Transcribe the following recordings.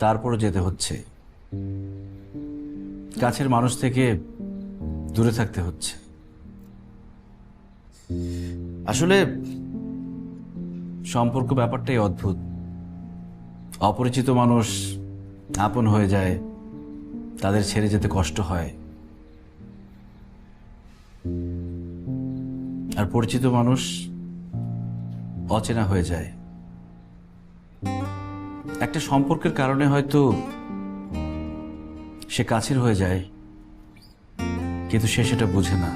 তারপরও যেতে হচ্ছে। কাছের মানুষ থেকে দূরে থাকতে হচ্ছে। আসলে সম্পর্ক ব্যাপারটাই অদ্ভুত। অপরিচিত মানুষ আপন হয়ে যায়, তাদের ছেড়ে যেতে কষ্ট হয়। আর পরিচিত মানুষ অচেনা হয়ে যায়। একটা সম্পর্কের কারণে হয়তো সে কাছের হয়ে যায়, কিন্তু সে সেটা বোঝে না।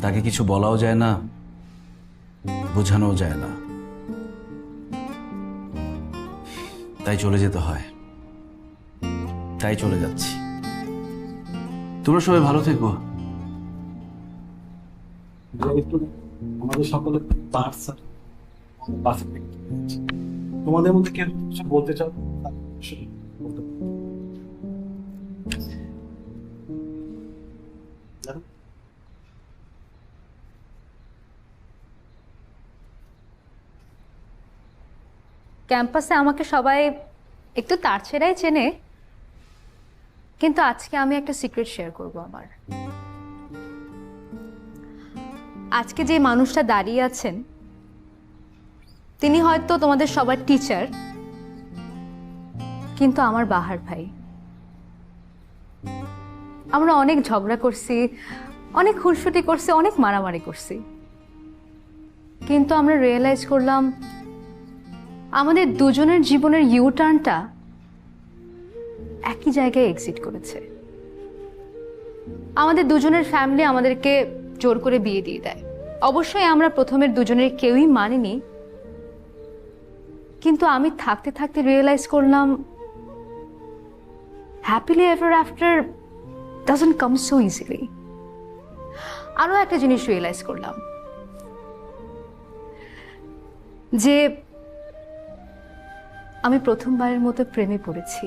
তাকে কিছু বলাও যায় না, বোঝানোও যায় না, তাই চলে যেতে হয়। তাই চলে যাচ্ছি। তোমরা সবাই ভালো থেকো। আমাদের সকলের পার্ট স্যার তোমাদের মধ্যে কেউ কিছু বলতে চাও? বলতে পারো। জানো? ক্যাম্পাসে আমাকে সবাই একটু তার ছেড়াই চেনে, কিন্তু আজকে আমি একটা সিক্রেট শেয়ার করব। আমার আজকে যে মানুষটা দাঁড়িয়ে আছেন, তিনি হয়তো তোমাদের সবার টিচার, কিন্তু আমার বাহার ভাই। আমরা অনেক ঝগড়া করছি, অনেক খুনসুটি করছি, অনেক মারামারি করছি, কিন্তু আমরা রিয়েলাইজ করলাম আমাদের দুজনের জীবনের ইউটার্নটা একই জায়গায় এক্সিট করেছে। আমাদের দুজনের ফ্যামিলি আমাদেরকে জোর করে বিয়ে দিয়ে দেয়। অবশ্যই আমরা প্রথমের দুজনের কেউই মানিনি, কিন্তু আমি থাকতে থাকতে রিয়েলাইজ করলাম happily ever after doesn't come so easily. আরো একটা জিনিস রিয়েলাইজ করলাম, যে আমি প্রথমবারের মতো প্রেমে পড়েছি।